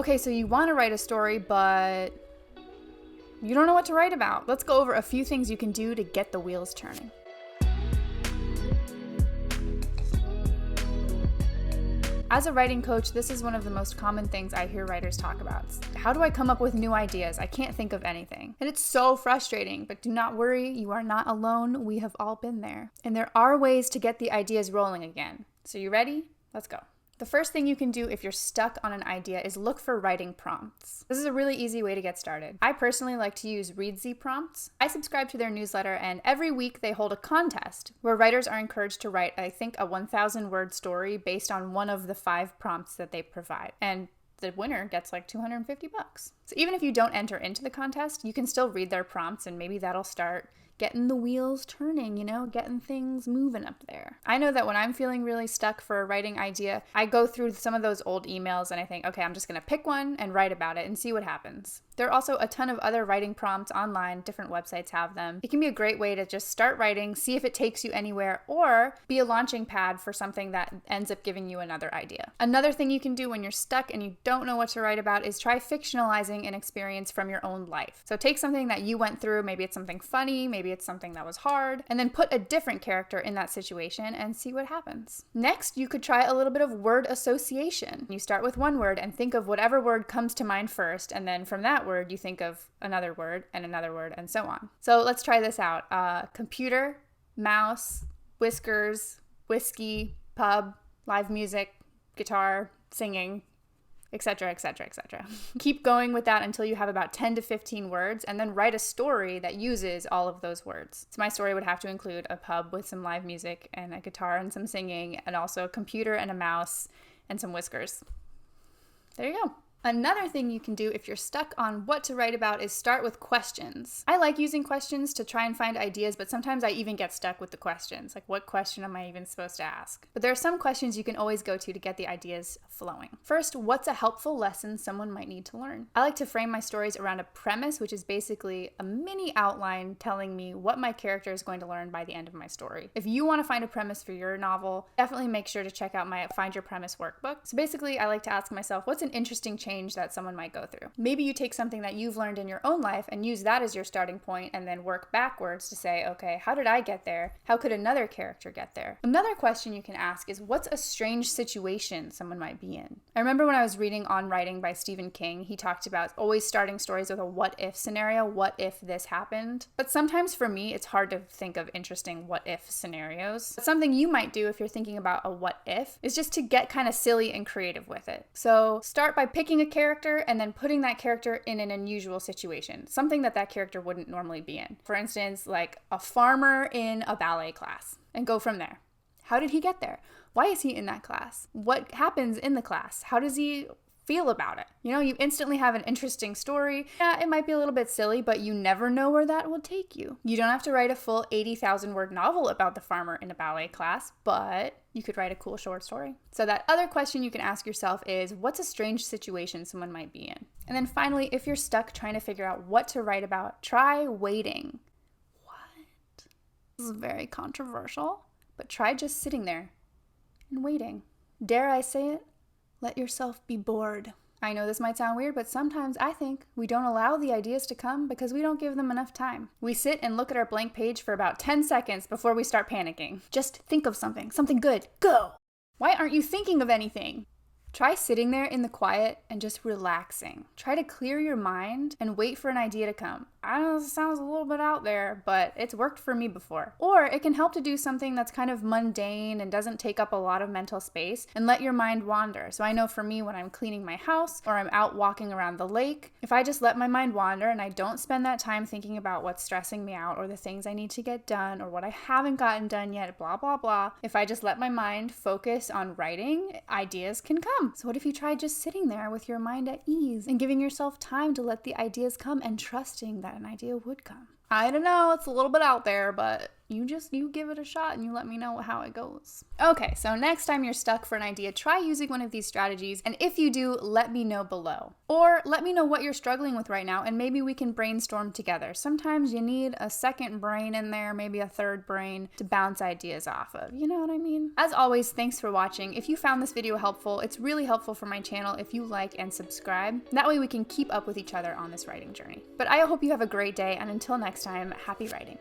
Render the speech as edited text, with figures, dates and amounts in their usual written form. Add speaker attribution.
Speaker 1: Okay, so you want to write a story, but you don't know what to write about. Let's go over a few things you can do to get the wheels turning. As a writing coach, this is one of the most common things I hear writers talk about. How do I come up with new ideas? I can't think of anything. And it's so frustrating, but do not worry, you are not alone. We have all been there. And there are ways to get the ideas rolling again. So you ready? Let's go. The first thing you can do if you're stuck on an idea is look for writing prompts. This is a really easy way to get started. I personally like to use Readsy prompts. I subscribe to their newsletter, and every week they hold a contest where writers are encouraged to write, I think, a 1,000-word story based on one of the 5 prompts that they provide. And the winner gets like $250. So even if you don't enter into the contest, you can still read their prompts, and maybe that'll start getting the wheels turning, getting things moving up there. I know that when I'm feeling really stuck for a writing idea, I go through some of those old emails and I think, okay, I'm just going to pick one and write about it and see what happens. There are also a ton of other writing prompts online. Different websites have them. It can be a great way to just start writing, see if it takes you anywhere, or be a launching pad for something that ends up giving you another idea. Another thing you can do when you're stuck and you don't know what to write about is try fictionalizing an experience from your own life. So take something that you went through, maybe it's something funny, maybe it's something that was hard, and then put a different character in that situation and see what happens. Next, you could try a little bit of word association. You start with one word and think of whatever word comes to mind first, and then from that word, you think of another word, and so on. So let's try this out. Computer, mouse, whiskers, whiskey, pub, live music, guitar, singing, etc., etc., etc. Keep going with that until you have about 10 to 15 words, and then write a story that uses all of those words. So my story would have to include a pub with some live music and a guitar and some singing, and also a computer and a mouse and some whiskers. There you go. Another thing you can do if you're stuck on what to write about is start with questions. I like using questions to try and find ideas, but sometimes I even get stuck with the questions. Like, what question am I even supposed to ask? But there are some questions you can always go to get the ideas flowing. First, what's a helpful lesson someone might need to learn? I like to frame my stories around a premise, which is basically a mini outline telling me what my character is going to learn by the end of my story. If you want to find a premise for your novel, definitely make sure to check out my Find Your Premise workbook. So basically, I like to ask myself, what's an interesting change that someone might go through? Maybe you take something that you've learned in your own life and use that as your starting point, and then work backwards to say, okay, how did I get there? How could another character get there? Another question you can ask is, what's a strange situation someone might be in? I remember when I was reading On Writing by Stephen King, he talked about always starting stories with a what if scenario. What if this happened? But sometimes for me, it's hard to think of interesting what if scenarios. But something you might do if you're thinking about a what if is just to get kind of silly and creative with it. So start by picking a character and then putting that character in an unusual situation, something that character wouldn't normally be in. For instance, like a farmer in a ballet class, and go from there. How did he get there? Why is he in that class? What happens in the class? How does he feel about it? You instantly have an interesting story. Yeah, it might be a little bit silly, but you never know where that will take you. You don't have to write a full 80,000-word novel about the farmer in a ballet class, but you could write a cool short story. So that other question you can ask yourself is, what's a strange situation someone might be in? And then finally, if you're stuck trying to figure out what to write about, try waiting. What? This is very controversial, but try just sitting there and waiting. Dare I say it? Let yourself be bored. I know this might sound weird, but sometimes I think we don't allow the ideas to come because we don't give them enough time. We sit and look at our blank page for about 10 seconds before we start panicking. Just think of something good, go! Why aren't you thinking of anything? Try sitting there in the quiet and just relaxing. Try to clear your mind and wait for an idea to come. I know this sounds a little bit out there, but it's worked for me before. Or it can help to do something that's kind of mundane and doesn't take up a lot of mental space and let your mind wander. So I know for me, when I'm cleaning my house or I'm out walking around the lake, if I just let my mind wander and I don't spend that time thinking about what's stressing me out or the things I need to get done or what I haven't gotten done yet, blah, blah, blah. If I just let my mind focus on writing, ideas can come. So what if you tried just sitting there with your mind at ease and giving yourself time to let the ideas come and trusting that an idea would come? I don't know, it's a little bit out there, but you give it a shot and you let me know how it goes. Okay, so next time you're stuck for an idea, try using one of these strategies, and if you do, let me know below. Or let me know what you're struggling with right now, and maybe we can brainstorm together. Sometimes you need a second brain in there, maybe a third brain to bounce ideas off of, you know what I mean? As always, thanks for watching. If you found this video helpful, it's really helpful for my channel if you like and subscribe. That way we can keep up with each other on this writing journey. But I hope you have a great day, and until next time, happy writing.